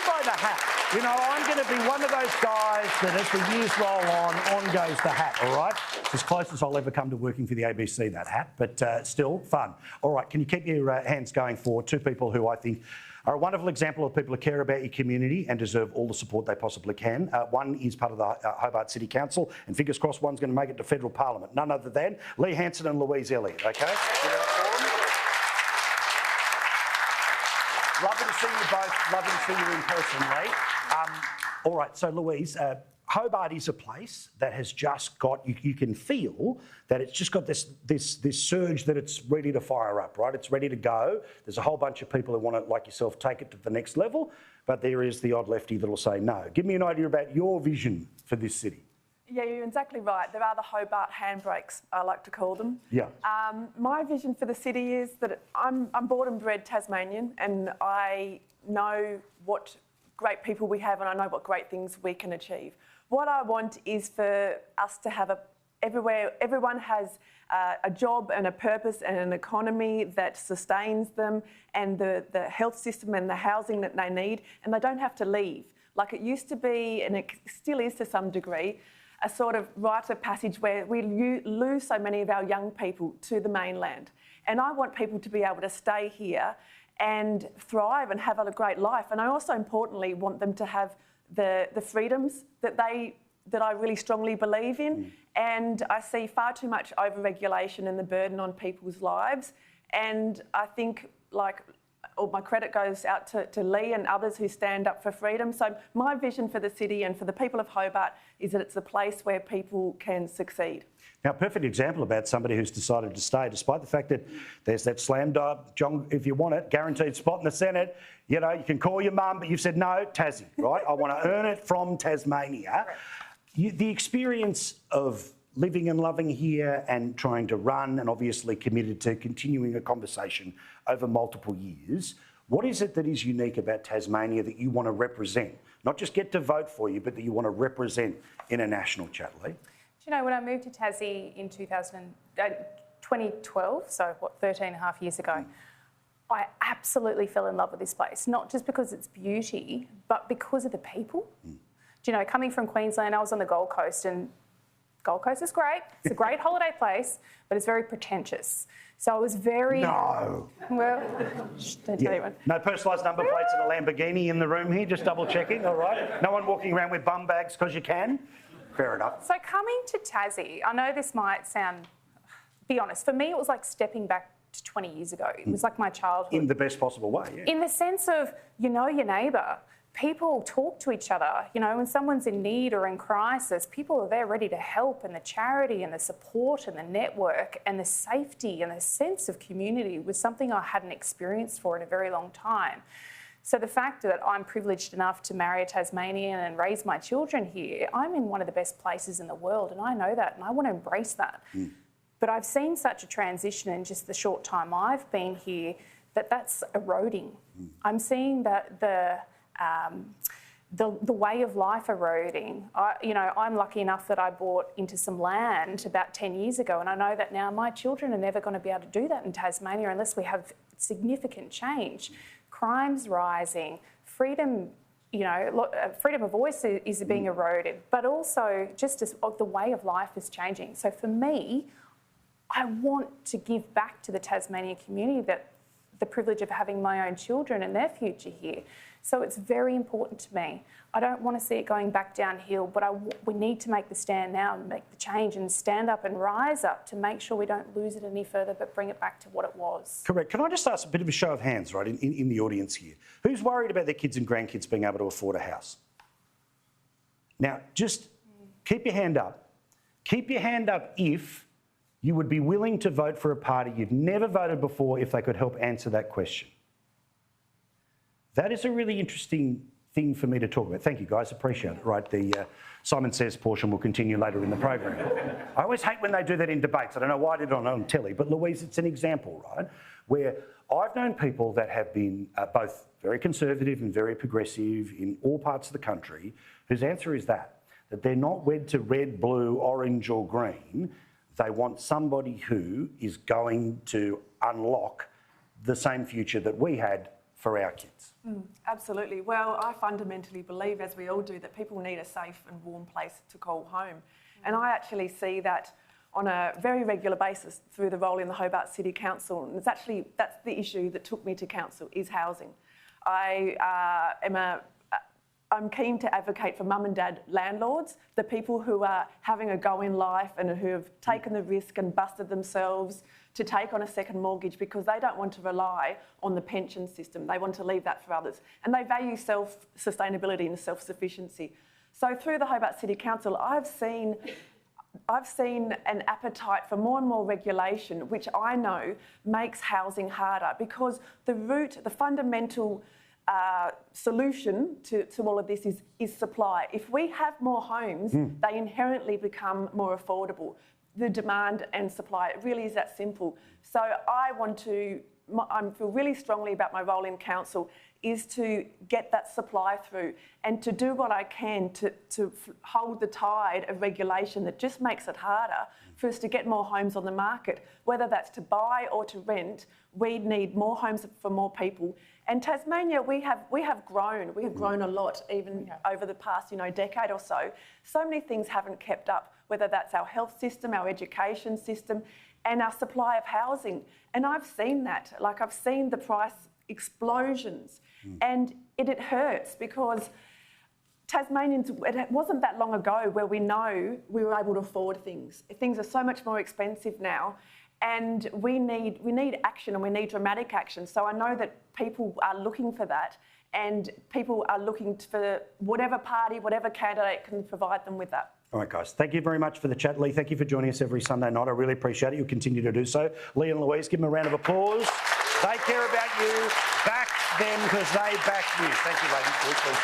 by the hat. You know, I'm going to be one of those guys that as the years roll on goes the hat, all right? It's as close as I'll ever come to working for the ABC, that hat, but still fun. All right, can you keep your hands going for two people who I think are a wonderful example of people who care about your community and deserve all the support they possibly can. One is part of the Hobart City Council, and fingers crossed one's going to make it to federal parliament. None other than Hanson and Louise Elliot, okay? Lovely to see you both. Lovely to see you in person, Lee. All right, so Louise, Hobart is a place that has just got, you can feel that it's just got this surge that it's ready to fire up, right? It's ready to go. There's a whole bunch of people who want to, like yourself, take it to the next level, but there is the odd lefty that'll say no. Give me an idea about your vision for this city. Yeah, you're exactly right. There are the Hobart handbrakes, I like to call them. Yeah. My vision for the city is that I'm born and bred Tasmanian, and I know what great people we have, and I know what great things we can achieve. What I want is for us to have everyone has a job and a purpose and an economy that sustains them, and the health system and the housing that they need, and they don't have to leave. Like it used to be, and it still is to some degree, a sort of rite of passage where we lose so many of our young people to the mainland. And I want people to be able to stay here and thrive and have a great life. And I also, importantly, want them to have the freedoms that I really strongly believe in. And I see far too much over-regulation and the burden on people's lives. And I think, like, all my credit goes out to Lee and others who stand up for freedom. So my vision for the city and for the people of Hobart is that it's a place where people can succeed. Now, a perfect example about somebody who's decided to stay, despite the fact that there's that slam dunk, John, if you want it, guaranteed spot in the Senate. You know, you can call your mum, but you've said no, Tassie, right? I want to earn it from Tasmania. The experience of living and loving here and trying to run, and obviously committed to continuing a conversation over multiple years. What is it that is unique about Tasmania that you want to represent? Not just get to vote for you, but that you want to represent in a national chat, Lee? Do you know, when I moved to Tassie in 2012, so 13 and a half years ago, I absolutely fell in love with this place, not just because it's beauty, but because of the people. Do you know, coming from Queensland, I was on the Gold Coast, and Gold Coast is great. It's a great holiday place, but it's very pretentious. So I was very... No. Well, don't tell anyone. No personalised number plates and a Lamborghini in the room here, just double checking, all right? No one walking around with bum bags because you can? Fair enough. So coming to Tassie, I know this might sound... Be honest, for me it was like stepping back to 20 years ago. It was like my childhood. In the best possible way, yeah. In the sense of, you know your neighbour. People talk to each other. You know, when someone's in need or in crisis, people are there ready to help, and the charity and the support and the network and the safety and the sense of community was something I hadn't experienced for in a very long time. So the fact that I'm privileged enough to marry a Tasmanian and raise my children here, I'm in one of the best places in the world, and I know that, and I want to embrace that. But I've seen such a transition in just the short time I've been here that's eroding. I'm seeing that the way of life eroding. I'm lucky enough that I bought into some land about 10 years ago, and I know that now my children are never going to be able to do that in Tasmania unless we have significant change. Crime's rising, freedom, freedom of voice is being eroded, but also just as the way of life is changing. So for me, I want to give back to the Tasmanian community the privilege of having my own children and their future here. So it's very important to me. I don't want to see it going back downhill, but we need to make the stand now and make the change and stand up and rise up to make sure we don't lose it any further, but bring it back to what it was. Correct. Can I just ask a bit of a show of hands, right, in the audience here? Who's worried about their kids and grandkids being able to afford a house? Now, just keep your hand up. Keep your hand up if you would be willing to vote for a party you've never voted before if they could help answer that question. That is a really interesting thing for me to talk about. Thank you, guys. Appreciate it. Right, the Simon Says portion will continue later in the program. I always hate when they do that in debates. I don't know why I did it on telly, but Louise, it's an example, right, where I've known people that have been both very conservative and very progressive in all parts of the country, whose answer is that they're not wed to red, blue, orange or green. They want somebody who is going to unlock the same future that we had for our kids? Absolutely. Well, I fundamentally believe, as we all do, that people need a safe and warm place to call home. And I actually see that on a very regular basis through the role in the Hobart City Council. And that's the issue that took me to council, is housing. I'm keen to advocate for mum and dad landlords, the people who are having a go in life and who have taken the risk and busted themselves to take on a second mortgage because they don't want to rely on the pension system. They want to leave that for others. And they value self-sustainability and self-sufficiency. So through the Hobart City Council, I've seen an appetite for more and more regulation, which I know makes housing harder, because the fundamental solution to all of this is supply. If we have more homes, they inherently become more affordable. The demand and supply, it really is that simple. So I feel really strongly about my role in council is to get that supply through and to do what I can to hold the tide of regulation that just makes it harder for us to get more homes on the market. Whether that's to buy or to rent, we need more homes for more people. And Tasmania, we have grown. We have grown a lot, even over the past decade or so. So many things haven't kept up, whether that's our health system, our education system, and our supply of housing. And I've seen that. Like, I've seen the price explosions, and it hurts, because Tasmanians, it wasn't that long ago where we know we were able to afford things. Things are so much more expensive now. And we need action, and we need dramatic action. So I know that people are looking for that, and people are looking for whatever party, whatever candidate can provide them with that. All right, guys. Thank you very much for the chat. Lee, thank you for joining us every Sunday night. I really appreciate it. You'll continue to do so. Lee and Louise, give them a round of applause. They care about you. Back them because they back you. Thank you, ladies.